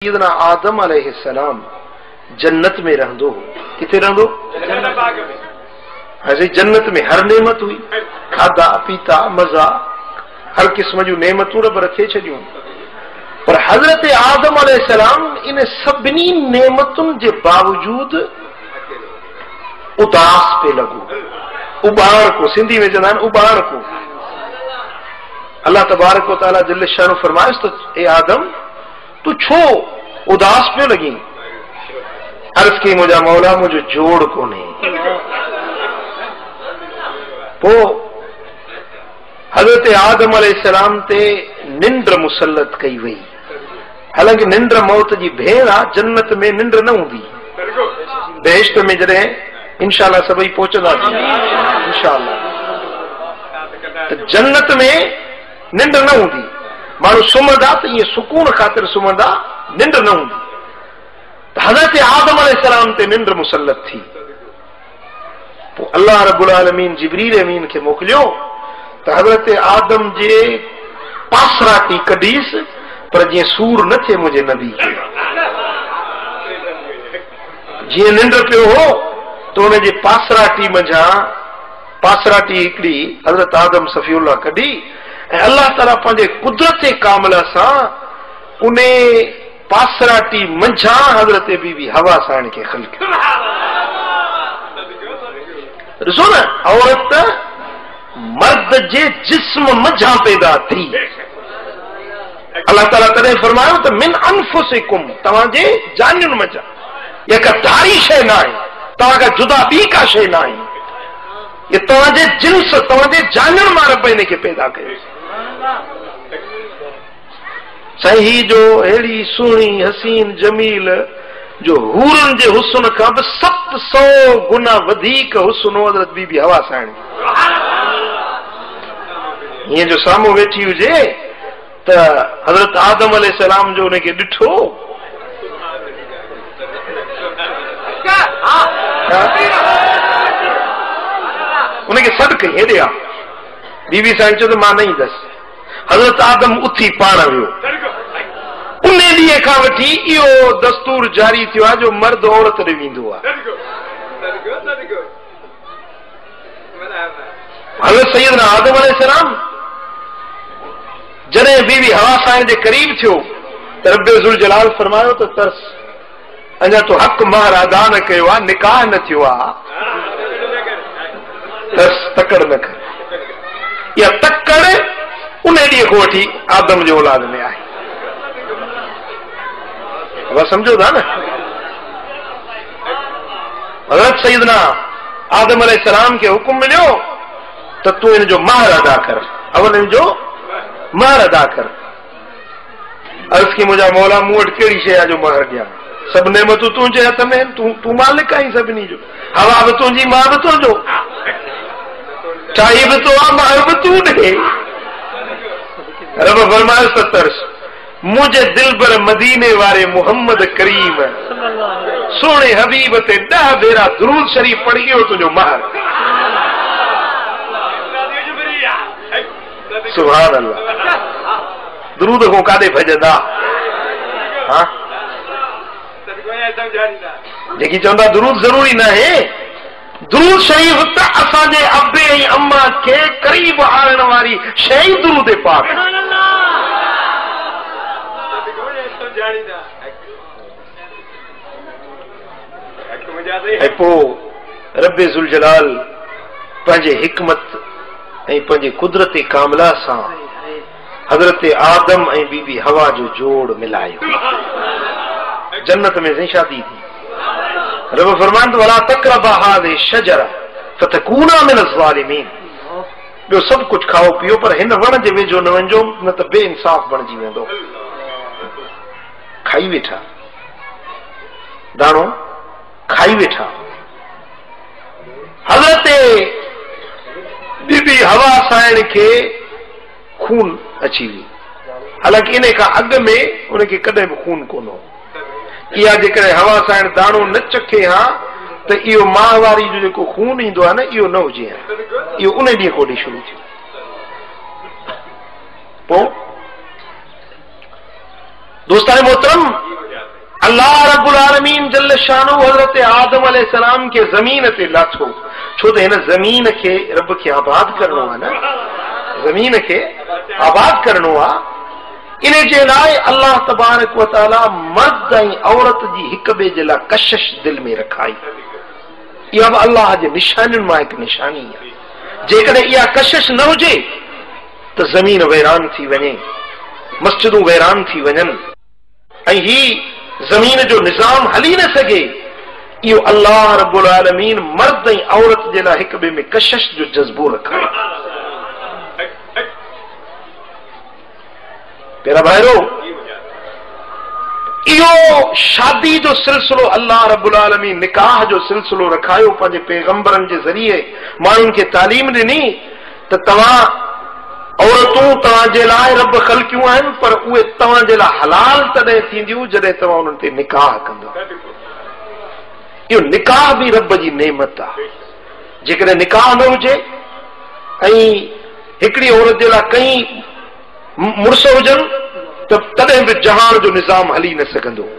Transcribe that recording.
सैयदना आदम अलैहिस्सलाम जन्नत में रहंदो किथे रहंदो हज़े जन्नत में हर नेमत हुई खाधा पीता मजा हर किस्म जूं नेमतूं रब रखे छॾियूं पर हजरत आदम अलैहिस्सलाम इन सभिनी नेमतुनि जे बावजूद उदास पे लॻो उबाण को सिंधी में चवंदा आहिनि उबाण को अल्लाह तबारक व तआला जल्ल शान फरमाइस तो ए आदम तू छो उदास पे लगी अर्ज की मुझा मौला मुझे जोड़ कोने पो हजरत आदम अलैहिस्सलाम ते निंद्र मुसल्लत कई वई हालांकि निंद्र मौत जी भेण आ जन्नत में निंद्र न हूंदी बेहिश्त में जॾहिं इंशाअल्लाह सभई पहुचंदासीं इंशाअल्लाह जन्नत में निंद्र न हूंदी माण्हू सुम्हंदा त ईअं सुकून ख़ातिर सुम्हंदा निंड न हूंदी त हज़रत आदम अलैहिस्सलाम ते निंड मुसल्लत थी पोइ अल्लाह रब्बुल आलमीन जिब्रील अमीन खे मोकिलियो त हज़रत आदम जे पासराटी कढीस पर जीअं सूर न थिए मुंहिंजे नबी खे जीअं निंड पियो हो त हुनजे पासराटी मंझां पासराटी हिकिड़ी हज़रत आदम सफ़ीउल्लाह कढी ऐं अल्लाह ताला पंहिंजे कुदरत कामला सां उन पासराटी मंझां हज़रत बीबी हवा साण खे ख़ल्क़ ॾिसो न औरत मर्द जे जिस्म मंझां पैदा थी अल्लाह ताला तॾहिं फरमायो त मिन अनफुसिकुम तव्हांजे जानियुनि मंझां इहा का धारी शइ न आहे तव्हांखां जुदा ॿी का शइ न आहे ये तव्हांजे जिन्स तव्हांजे जानियुनि मां रब हिन खे पैदा कयो सही जो अहिड़ी सुहिणी हसीन जमील जो हूरन जे हुस्न खां बि 700 गुना वधीक हुस्न हज़रत बीबी हवा साणी हीअं जो साम्हूं वेठी हुजे त हज़रत आदम अलैहिस्सलाम जो उनखे ॾिठो उनखे सॾु कई हेॾे आ बीबी साईं चयो त मां न ईंदसि हज़रत आदम उथी पाण वियो उन ॾींहं खां वठी इहो दस्तूर जारी थियो आहे जो मर्द औरत ॾे वेंदो आहे हज़रत सैयदना आदम अलैहिस्सलाम जॾहिं बीबी हवा साईं जे क़रीब थियो त रब्बे ज़ुल जलाल फरमायो त तरस अञा तो हक़ महर अदा न कयो आहे निकाह न थियो आहे तरस तकड़ न कर इहा तकड़ उन ॾींहं खां वठी आदम जे औलाद में आहे समझो था न हज़रत सैयदना आदम अलैहिस्सलाम खे हुकुम मिलियो त तूं इन जो महर अदा कर अवल इन जो महर अदा कर अर्ज़ की मुंहिंजा मौला मूं वटि कहिड़ी शइ आहे जो महर ॾियां सभु नेमतूं तुंहिंजे हथ में तूं मालिक आहीं सभिनी जो हवा बि तुंहिंजी मां बि तुंहिंजो चाही बि तो आहे महर बि तूं ॾे रब फरमायो त तरस मुझे दिलबर मदीने वारे मोहम्मद करीम सोने हबीब ते 10 भेरा दुरूद शरीफ पढ़ी वियो तुंहिंजो महर सुभान अल्लाह दुरूद खां काॾे भॼंदा हा जेकी चवंदा दुरूद ज़रूरी न आहे दुरूद शरीफ त असांजे अबे ऐं अम्मा खे करीब आणण वारी शइ दुरूद पाक ऐं पोइ रब्बे ज़ुल जलाल पंहिंजे हिकमत ऐं पंहिंजे कुदरत कामला सां हज़रत आदम ऐं बीबी हवा जो जोड़ मिलायो जन्नत में से शादी थी रब फरमाइंदो वला तक़रबा हाज़िहि शजरा फतकूना मिन ज़ालिमीन ॿियो सभु कुझु खाओ पियो पर हिन वण जे वेझो न वञिजो न त बेइंसाफ़ बणिजी वेंदो खाई वेठा दाणो खाई वेठा हज़रत बीबी हवा साइण खे खून अची वियो हालांकि इन खां अॻु में उनखे कॾहिं बि खून कोन हो इहा जेकॾहिं हवा साइण दाणो न चखे हा त इहो मां वारी जो जेको खून ईंदो आहे न इहो न हुजे हा इहो उन ॾींहं खां वठी शुरू थियो पोइ दोस्तान मोहतरम अल्लाह रब्बुल आलमीन जल्ल शानो हज़रत आदम अलैहिस्सलाम के ज़मीन ते लाथो, छो त हिन ज़मीन खे रब खे आबाद करणो आहे न, ज़मीन खे आबाद करणो आहे। इन जे लाइ अल्लाह तबारक व तआला मर्द ऐं औरत जी हिक ॿिए जे लाइ कशिश दिलि में रखाई। इहा बि अल्लाह जे निशानियुनि मां हिकु निशानी आहे। जेकॾहिं इहा कशिश न हुजे त ज़मीन वैरान थी वञे, मस्जिदूं वैरान थी वञनि ऐं ही ज़मीन जो निज़ाम हली न सघे। इहो अल्लाह रब्बुल आलमीन मर्द ऐं औरत जे लाइ हिक ॿिए में कशिश जो जज़्बो रखाए। तेरा भाइरो, इहो शादी जो सिलसिलो अल्लाह रब्बुल आलमीन निकाह जो सिलसिलो रखायो, पंहिंजे पैगंबरनि जे ज़रिए माण्हुनि खे तालीम ॾिनी त तव्हां औरतूं तव्हांजे लाइ रब ख़लकियूं आहिनि, पर उहे तव्हांजे लाइ हलाल तॾहिं थींदियूं जॾहिं तव्हां उन्हनि ते निकाह कंदो। इहो निकाह बि रब जी नेमत आहे। जेकॾहिं निकाह न हुजे ऐं हिकिड़ी औरत जे लाइ कई मुड़ुस हुजनि त तॾहिं बि जहान जो निज़ाम हली न सघंदो।